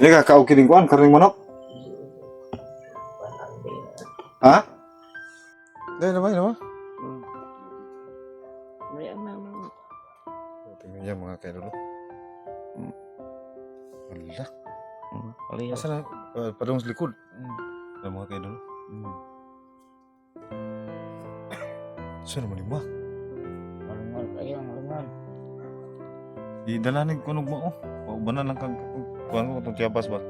Ini kakao kining kuan karning manok. Ha? Dai naman, no? Tingnan niya mga kaidol. Wala. Asa na? Padung sa likod. Mga kaidol. Saan naman lima? Malungal kayo, malungal. Idalanig kunog mo, oh. Paubanan lang kang kuhan ko itong tiyabas ba?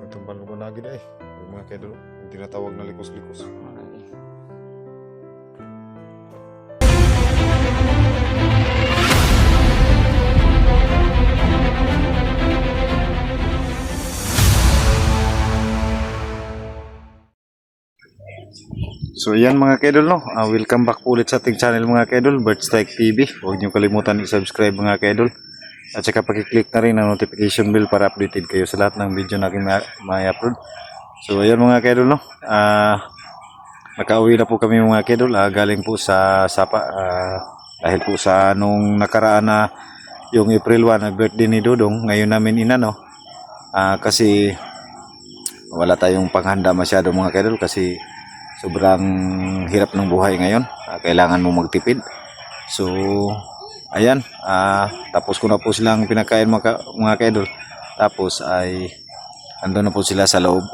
Itong balungan na agad eh. Yung mga kaidol, yung tinatawag na likos-likos. So yan mga kaidol, no? Welcome back po ulit sa ating channel mga kaidol, Birdstrike TV. Huwag niyo kalimutan i-subscribe mga kaidol. At saka pakiclick na rin ang notification bell para updated kayo sa lahat ng video na aking may-upload. So ayan mga kaidol, no? Nakauwi na po kami mga kaidol, galing po sa Sapa. Dahil po sa nung nakaraan na yung April 1 na birthday ni Dudong, ngayon namin inano. Kasi wala tayong panghanda masyado mga kaidol kasi sobrang hirap ng buhay ngayon. Kailangan mo magtipid. So, ayan. Tapos ko na po silang pinakain mga kaidol. Tapos ay ando na po sila sa loob.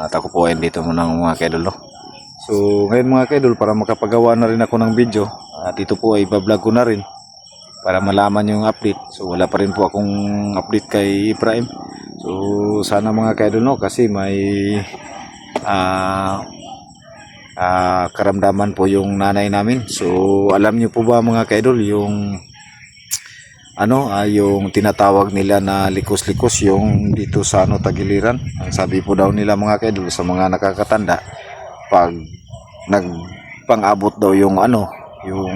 At ako po ay dito muna mga kaidol. No? So, ngayon mga kaidol, para makapagawa na rin ako ng video. Dito po ay bablog ko na rin para malaman yung update. So, wala pa rin po akong update kay Ibrahim. So, sana mga kaidol, no? Kasi may karamdaman po yung nanay namin. So alam niyo po ba mga kaidol yung yung tinatawag nila na likos-likos yung dito sa Tagiliran. Ang sabi po daw nila mga kaidol sa mga nakakatanda, pag nagpang-abot daw yung yung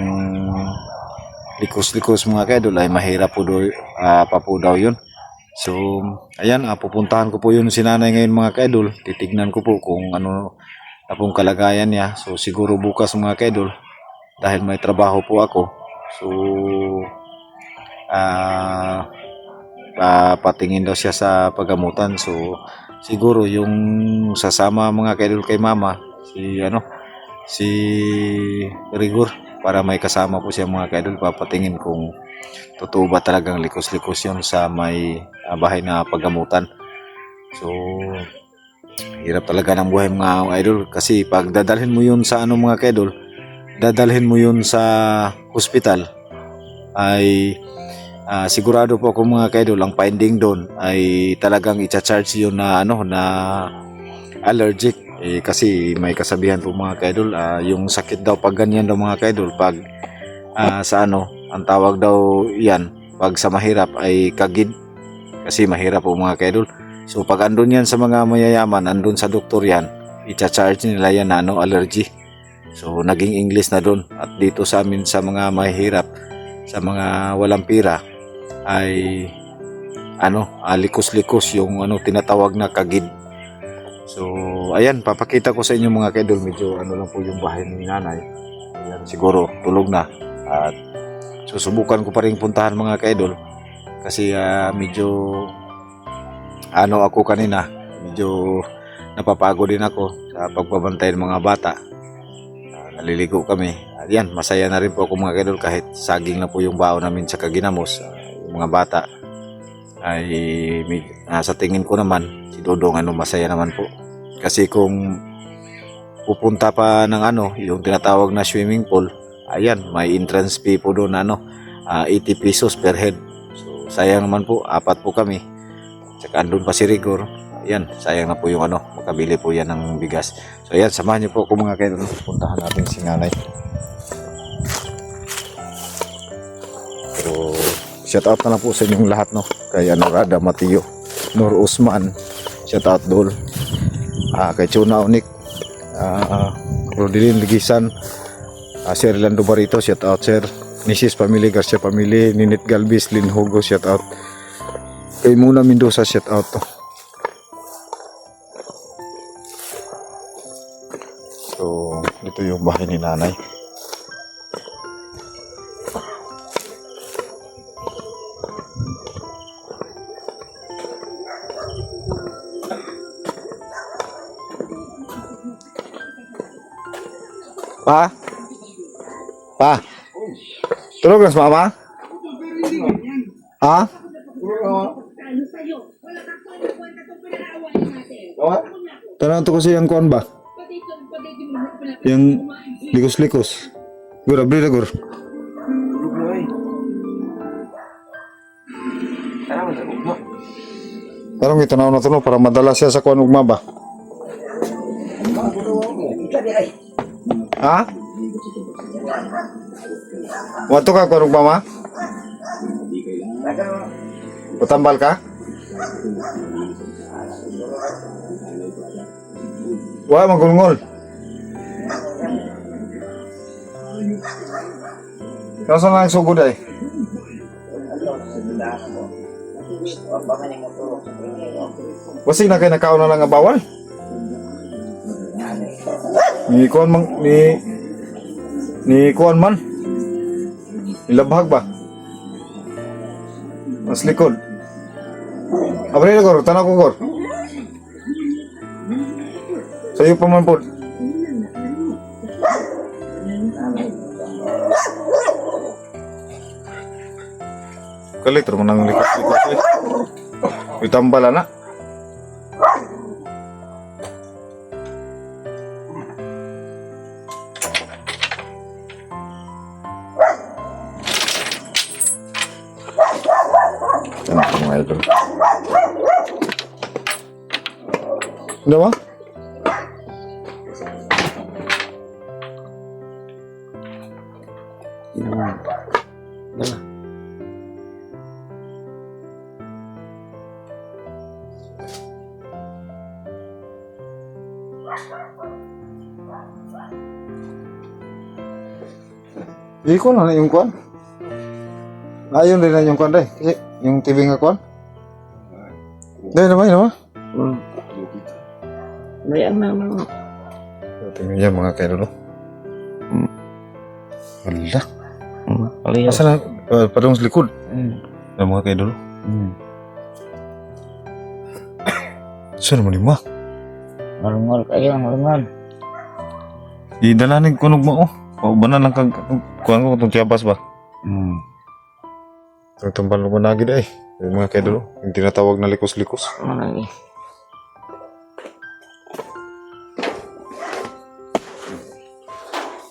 likos-likos mga kaidol ay mahirap po daw, pa po daw yun. So ayan, pupuntahan ko po yun si nanay ngayon mga kaidol. Titignan ko po kung ano na pong kalagayan niya. So siguro bukas mga kaidol, dahil may trabaho po ako, so patingin daw siya sa pagamutan. So siguro yung sasama mga kaidol kay mama si Rigor, para may kasama po siya mga kaidol, papatingin kung totoo ba talagang likos-likos yun sa may bahay na pagamutan. So hirap talaga ng buhay mga idol, kasi pag dadalhin mo yun sa mga kaidol, dadalhin mo yun sa hospital, ay sigurado po ako mga kaidol, ang finding doon ay talagang i-charge yun na na allergic. Kasi may kasabihan po mga kaidol, yung sakit daw pag ganyan daw mga kaidol, pag sa ang tawag daw yan pag sa mahirap ay kagid, kasi mahirap po mga kaidol. So pag andun yan sa mga mayayaman, andun sa doktor yan, i-charge nila yan na allergy. So naging English na dun. At dito sa amin sa mga mahirap, sa mga walang pira, ay likos-likos yung tinatawag na kagid. So ayan, papakita ko sa inyo mga kaidol, medyo lang po yung bahay ni nanay. Ayan, siguro tulog na. At susubukan ko pa rin puntahan mga kaidol, kasi medyo ako kanina, medyo napapagod din ako sa pagbabantay ng mga bata. Naliligo kami. Yan, masaya na rin po ako mga kaidol, kahit saging na po yung baon namin sa Kaginamos. Yung mga bata ay sa tingin ko naman si Dodong masaya naman po. Kasi kung pupunta pa ng yung tinatawag na swimming pool, ayan, may entrance fee po doon 80 pesos per head. So sayang naman po, 4 po kami. Tsaka andun pa si Rigor. Ayan, sayang na po yung makabili po yan ng bigas. So ayan, samahan niyo po ako mga kaidol, puntahan natin si nanay. So shout out na lang po sa inyong lahat, kay Rada Mateo, Nur Usman, shout out dol, kay Chuna Onik, Rodilin Ligisan, Sir Lando Barito, shout out sir, Nisis Family, Garcia Family, Ninit Galvis, Lin Hugo, shout out, kay Muna Mendoza, shout out to. So ito yung bahay ni nanay. Pa? Pa? Tulog na si mama? Ha? Tanong to kasi yung kuan ba? Yung likos-likos. Gur, abri na gur. Tarong ito na to no para madala siya sa kuan ugma ba? Ha? Wato ka kuan ugma ma? Patambal ka? Wah, magulngol. Nasaan na ang sugod ay? Wasig na kayo nakaon na lang nga bawal? Ni kuan man ni kuan man. Ilabhag ba? Mas likod. Abri na gor, tanaw ko gor. Sa'yo pa man po. Kalit naman ang likos-likos eh. Itambala na. Yan ako mga idol. Ano ba? Dala. Hindi ko na yung kuan. Ayun din na yung kuan day. Kasi yung TV nga kuan. Day naman. Bayan na. Tingnan niya mga kaidol. Wala. Kaliyo. Asa na? Padung sa likod. Ang mga kaidol. Saan naman yung ma? Malungal kayo, malungal. Idalanin ko nung mo. Paubanan lang kag kuan ko itong tiyabas ba? Itong tambal mo na agad eh. Yung mga kaidol. Yung tinatawag na likos-likos. Malagi.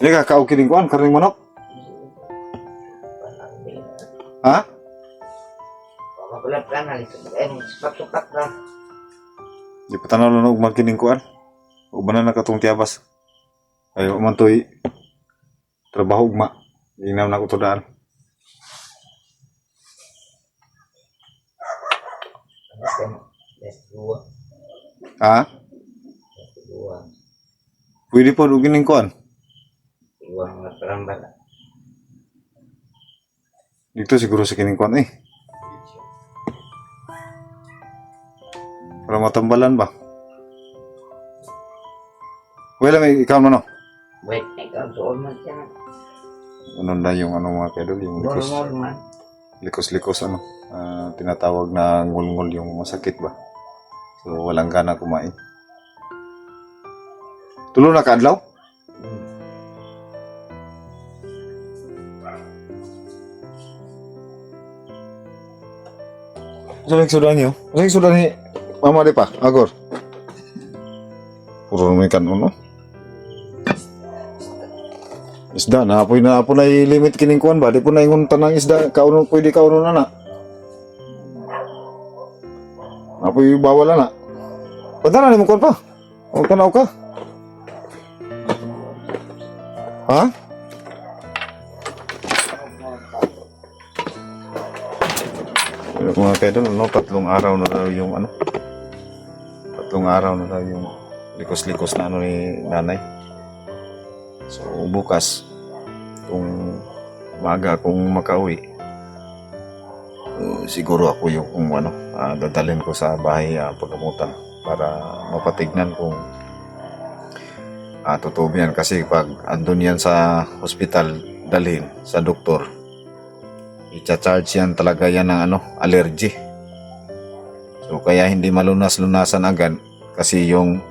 Hindi ka kaukiling kuan, karning manok. Ha? Magulat ka na. Supat-supat na. Di pa tanaw lang magkining kuan. Ubanan na katong tiyabas. Ayo man to'y trabaho ugma. Inaw na ko to daan. Ha? Pwede po dugining kuan. Dito siguro sa kining kuan eh. Para matambalan ba? Wala may ikaw mo no? Wait, ikaw suol man siya. Ano na yung ano mga kaidol, yung Malungal man. likos ano. Tinatawag na ngulngol yung masakit ba? So walang gana kumain. Tulo na kaadlaw? Saan sudan niyo? Saan sudan ni Mama de pa? Agor. Puro may kanon no? Isda na apoy limit kining kuan ba? Di po na ingon tanang isda kauno pwede kauno na. Apoy bawal na. Padala ni mo kuan pa. O tanaw ka. Ha? Mga kaidol, no, tatlong araw na daw yung ano. Tatlong araw na daw yung likos-likos na ano ni nanay. So bukas kung maaga akong makauwi, siguro ako yung kung ano, dadalhin ko sa bahay pagamutan para mapatignan kung totoo yan kasi pag andun yan sa hospital dalhin sa doktor, i-charge yan talaga yan ng ano, allergy. So kaya hindi malunas-lunasan agad kasi yung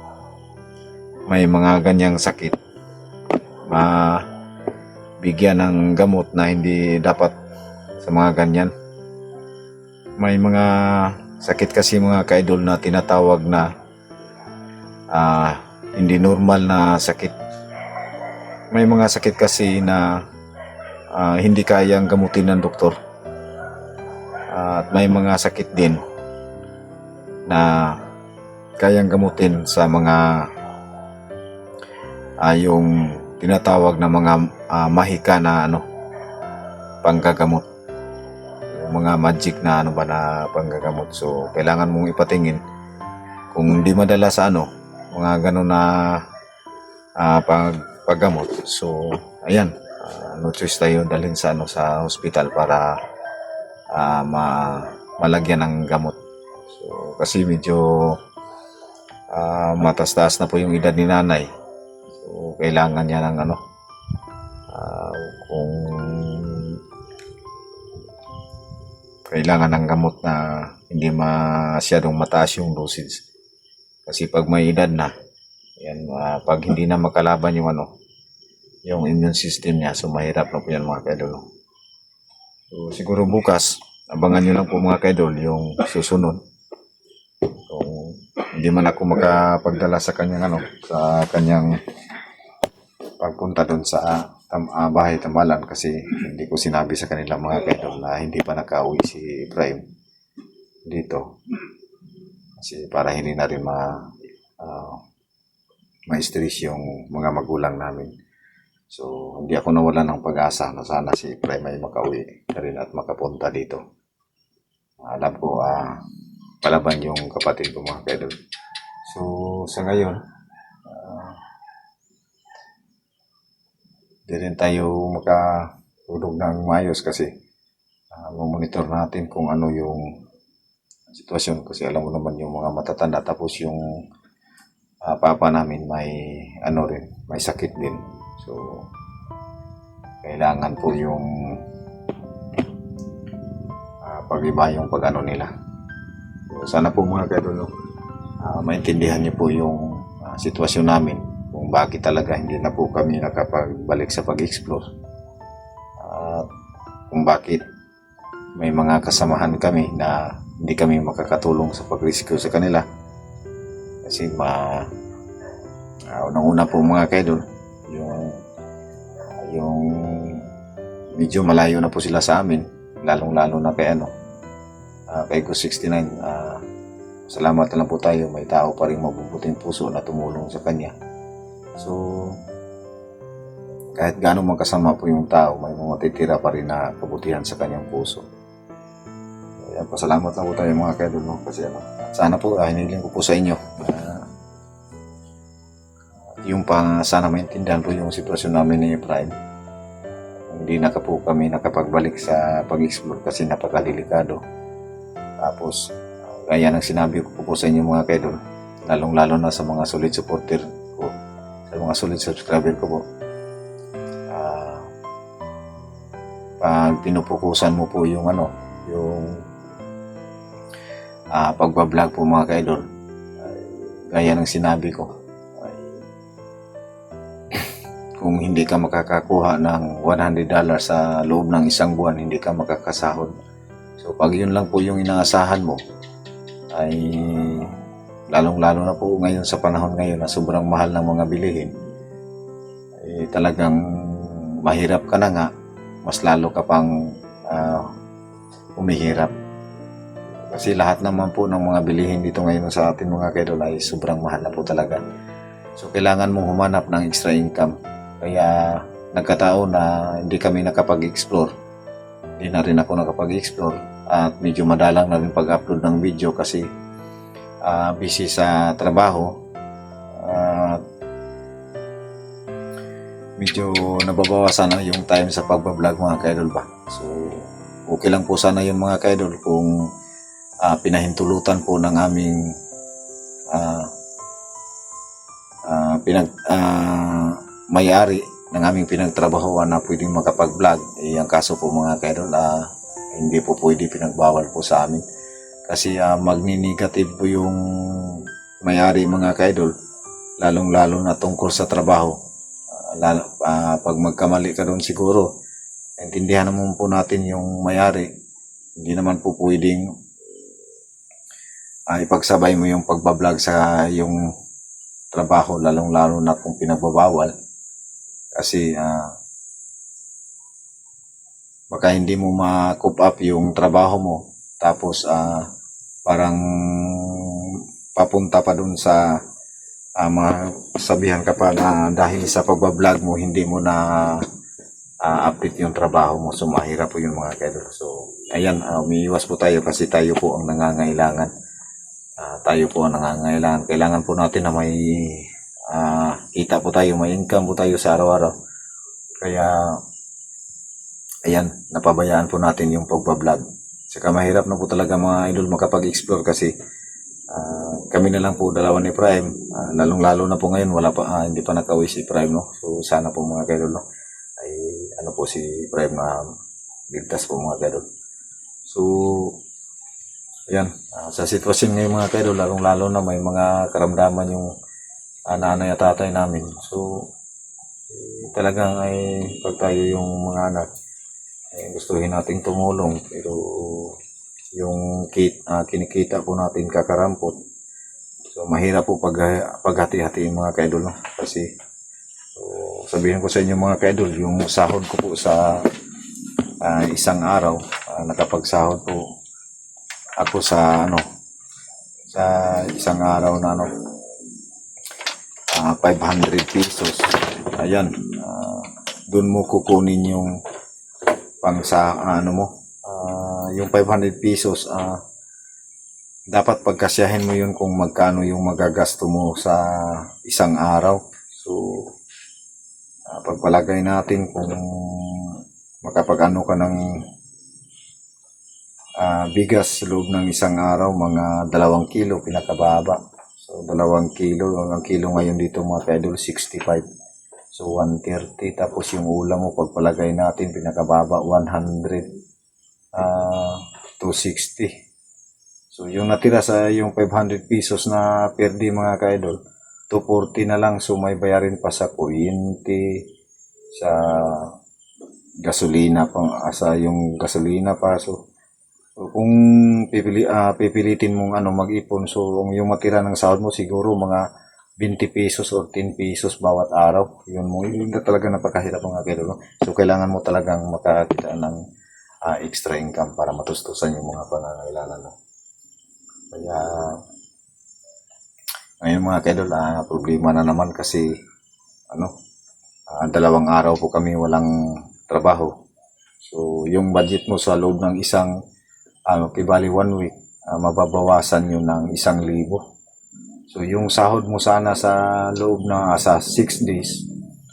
may mga ganyang sakit bigyan ng gamot na hindi dapat sa mga ganyan. May mga sakit kasi mga ka-idol na tinatawag na hindi normal na sakit. May mga sakit kasi na hindi kayang gamutin ng doktor. At may mga sakit din na kayang gamutin sa mga yung tinatawag na mga mahika na panggagamot, yung mga magic na na panggagamot. So kailangan mong ipatingin kung hindi madala sa mga ganun na paggamot. So ayan, no choice tayo dalhin sa sa hospital para malagyan ng gamot. So kasi medyo matas-taas na po yung edad ni nanay. So kailangan niya ng kung kailangan ng gamot na hindi masyadong mataas yung dosage. Kasi pag may edad na, yan, pag hindi na makalaban yung yung immune system niya, so mahirap na po yan mga kaidol. So siguro bukas, abangan nyo lang po mga kaidol yung susunod. Kung hindi man ako makapagdala sa kanyang sa kanyang pagpunta doon sa bahay tambalan, kasi hindi ko sinabi sa kanila mga kaidol na hindi pa nakauwi si Prime dito. Kasi para hindi na rin ma-stress yung mga magulang namin. So hindi ako nawalan ng pag-asa na sana si Prime ay makauwi na rin at makapunta dito. Alam ko palaban yung kapatid ko mga kaidol. So sa ngayon, di rin tayo makatulog ng maayos kasi monitor natin kung ano yung sitwasyon, kasi alam mo naman yung mga matatanda, tapos yung papa namin may rin, may sakit din. So kailangan po yung pag-iba yung pag nila. So, sana po mga kaidol maintindihan niyo po yung sitwasyon namin, kung bakit talaga hindi na po kami nakapagbalik sa pag-explore. Kung bakit may mga kasamahan kami na hindi kami makakatulong sa pag-rescue sa kanila. Kasi unang-una po mga kaidol, yung medyo malayo na po sila sa amin, lalong-lalo na kay Go 69. Salamat na lang po tayo, may tao pa rin mabubuting puso na tumulong sa kanya. So kahit gaano magkasama po yung tao, may mga titira pa rin na kabutihan sa kanyang puso. Ayan, pasalamat na po tayo mga kaidol, kasi sana po hiniling ko po sa inyo yung sana maintindihan po yung sitwasyon namin ni Prime. Hindi na po kami nakapagbalik sa pag-explore kasi napakadelikado. Tapos gaya ng sinabi ko po sa inyo mga kaidol, lalong-lalo na sa mga solid supporter ko, sa mga solid subscriber ko po, pag pinupukusan mo po yung yung pagbablog po mga kaidol, gaya ng sinabi ko, kung hindi ka makakakuha ng $100 sa loob ng isang buwan, hindi ka makakasahod. So pag yun lang po yung inaasahan mo, ay lalong-lalo na po ngayon sa panahon ngayon na sobrang mahal ng mga bilihin, talagang mahirap ka na nga, mas lalo ka pang umihirap. Kasi lahat naman po ng mga bilihin dito ngayon sa atin mga kaidol ay sobrang mahal na po talaga. So kailangan mong humanap ng extra income. Kaya nagkataon na hindi kami nakapag-explore. Hindi na rin ako nakapag-explore. At medyo madalang na rin pag-upload ng video kasi busy sa trabaho. Medyo nababawasan na yung time sa pagbablog mga kaidol ba. So okay lang po sana yung mga kaidol kung pinahintulutan po ng aming may-ari ng aming pinagtrabahoan na pwedeng makapag-vlog. Ang kaso po mga kaidol, hindi po pwede, pinagbawal po sa amin. Kasi magni-negative po yung may-ari mga kaidol, lalong-lalo na tungkol sa trabaho. Pag magkamali ka doon siguro, intindihan naman po natin yung may-ari. Hindi naman po pwedeng ipagsabay mo yung pagbablog sa yung trabaho, lalong-lalo na kung pinagbabawal. Kasi baka hindi mo ma-cope up yung trabaho mo. Tapos parang papunta pa dun sa masabihan ka pa na dahil sa pagbablog mo, hindi mo na update yung trabaho mo. So, mahirap po yun mga kaidol. So, ayan, umiiwas po tayo kasi tayo po ang nangangailangan. Tayo po ang nangangailangan. Kailangan po natin na may kita po tayo, may income po tayo sa araw-araw. Kaya, ayan, napabayaan po natin yung pagbablog. Saka mahirap na po talaga mga idol makapag-explore kasi kami na lang po dalawa ni Prime. Lalong-lalo na po ngayon, hindi pa nakauwi si Prime, no? So, sana po mga kaidol, no? Ay, ano po si Prime ligtas po mga kaidol. So, ayan, sa sitwasyon ngayon mga kaidol, lalong-lalo na may mga karamdaman yung nanay at tatay namin. So, talagang ay pag tayo yung mga anak, gustuhin nating tumulong pero yung kinikita po natin kakarampot. So mahirap po paghati-hatiin mga kaidol, no? Kasi sabihin ko sa inyo mga kaidol, yung sahod ko po sa isang araw, nakapagsahod po ako sa sa isang araw na 500 pesos. Ayan, doon mo kukunin yung yung 500 pesos, dapat pagkasyahin mo yun kung magkano yung magagasto mo sa isang araw. So, pagpalagay natin kung makapag-ano ka ng bigas sa loob ng isang araw, mga 2 kilo pinakababa. So, 2 kilo, ang kilo ngayon dito mga kaidol, 65. So, 130. Tapos yung ulam mo, pagpalagay natin, pinakababa, 100. 260. So, yung natira sa yung 500 pesos na per day mga kaidol, 240 na lang. So, may bayarin pa sa kuryente, sa gasolina pa, sa yung gasolina pa. So kung pipilitin mong mag-ipon, so yung matira ng sahod mo siguro mga 20 pesos or 10 pesos bawat araw. Yun na talaga napakahirap mga kaidol, no? So, kailangan mo talagang makakita ng extra income para matustusan yung mga pangangailangan mo. Kaya, ngayon mga kaidol, problema na naman kasi, 2 araw po kami walang trabaho. So, yung budget mo sa loob ng isang, kibali 1 week, mababawasan yun ng 1,000. So, yung sahod mo sana sa loob na sa 6 days,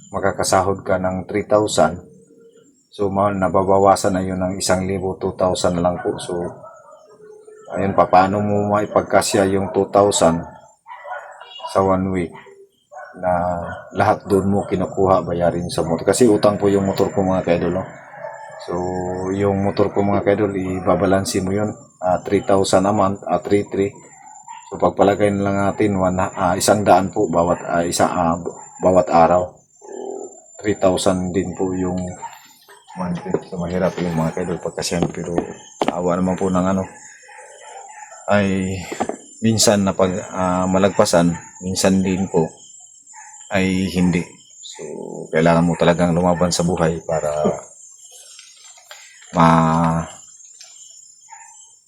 makakasahod ka ng 3,000. So, nababawasan na yun ng 1,000, 2,000 na lang po. So, ayun pa, paano mo maipagkasya yung 2,000 sa 1 week na lahat doon mo kinukuha, bayarin sa motor. Kasi utang po yung motor ko mga kaidol, no? So, yung motor ko mga kaidol, ibabalansi mo yun, 3,000 a month, 3,300. So, pagpalagay na lang natin, 100 po bawat araw. 3,000 din po yung monthly. So, mahirap yung mga kaidol pagkasyan. Pero, awa naman po ng ay minsan na pag malagpasan, minsan din po ay hindi. So, kailangan mo talagang lumaban sa buhay para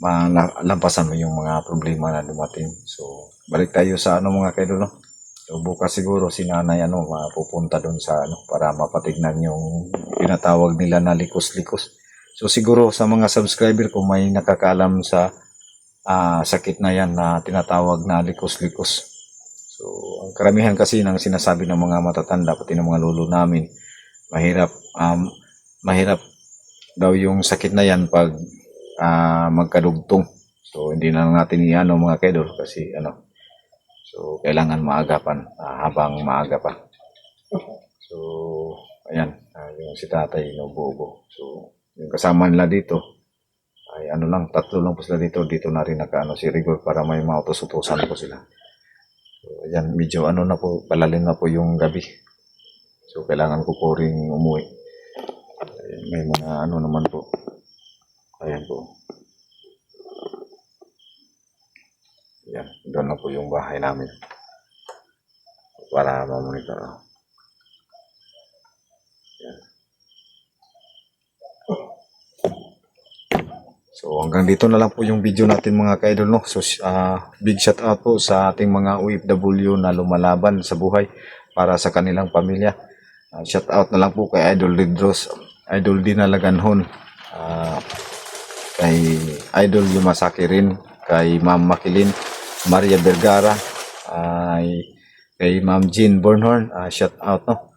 malampasan mo yung mga problema na dumating. So, balik tayo sa mga kaidol, no? So, bukas siguro si nanay mapupunta doon sa para mapatignan yung pinatawag nila na likos-likos. So, siguro sa mga subscriber ko may nakakaalam sa sakit na yan na tinatawag na likos-likos. So, ang karamihan kasi ng sinasabi ng mga matatanda, pati ng mga lolo namin, mahirap daw yung sakit na yan pag magkadugtong. So, hindi na natin mga kaidol kasi so, kailangan maagapan habang maaga pa. So, ayan, yung si tatay Bobo. So, yung kasama nila dito ay 3 lang po sila dito. Dito na rin si Rigor para may mautos-utosan po sila. So, ayan, medyo na po, palalim na po yung gabi. So kailangan ko po ring umuwi. May mga ano naman po. Ayan po. Yan, doon na po yung bahay namin. Para ma-monitor. Yan. So hanggang dito na lang po yung video natin mga ka-idol, no. So big shout out po sa ating mga OFW na lumalaban sa buhay para sa kanilang pamilya. Shout out na lang po kay Idol Lidros, Idol Dina Laganhon, kay Idol Yumasaki rin, kay Ma'am Makilin, Maria Vergara, kay Ma'am Jean Bornhorn, shout out, no.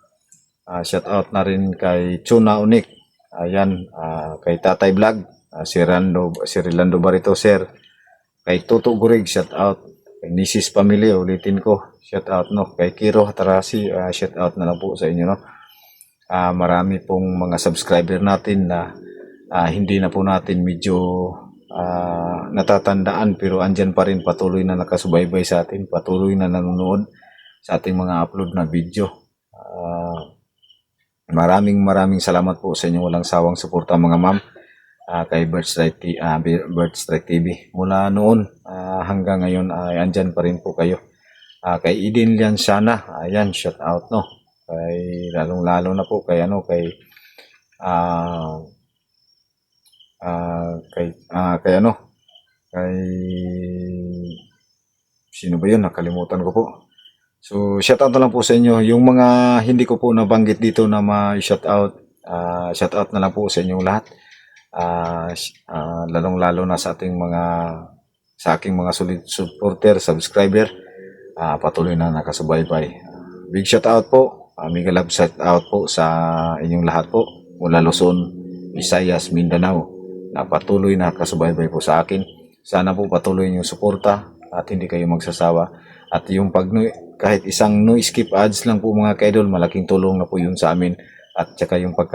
Shout out na rin kay Chuna Unik, ayan, kay Tatay Vlog, si Rolando Barito Sir, kay Toto Gurig, shout out, kay Nisis Pamilya, ulitin ko, shout out, no, kay Kiro Hatarasi, shout out na lang po sa inyo, no. Marami pong mga subscriber natin na hindi na po natin medyo natatandaan, pero andyan pa rin, patuloy na nakasubaybay sa atin, patuloy na nanonood sa ating mga upload na video. Maraming salamat po sa inyong walang sawang suporta mga ma'am, kay Birds Strike TV. Mula noon hanggang ngayon ay andyan pa rin po kayo. Kay Eden Liansana, ayan, shout out, no. Kay lalong-lalo na po kay kay sino ba yun, nakalimutan ko po. So shout out na lang po sa inyo yung mga hindi ko po nabanggit dito na ma-shout out. Shout out na lang po sa inyong lahat, lalong-lalo na sa aking mga solid supporter, subscriber, patuloy na nakasubaybay. Big shout out po, mega love shout out po sa inyong lahat po mula Luzon, Visayas, Mindanao, na patuloy na nakasubaybay po sa akin. Sana po patuloy yung suporta at hindi kayo magsasawa. At yung kahit isang no skip ads lang po mga ka-idol, malaking tulong na po yun sa amin. At saka yung pag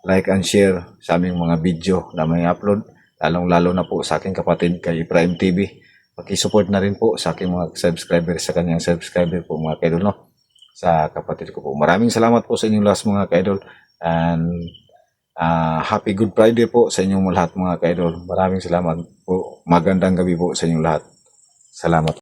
like and share sa aming mga video na may upload, lalong-lalo na po sa aking kapatid kay Prime TV. Paki-support na rin po sa aking mga subscriber, sa kanyang subscriber po mga ka-idol, no, sa kapatid ko po. Maraming salamat po sa inyong lahat mga ka-idol, and happy Good Friday po sa inyong lahat mga ka-idol. Maraming salamat po. Magandang gabi po sa inyong lahat. Salamat.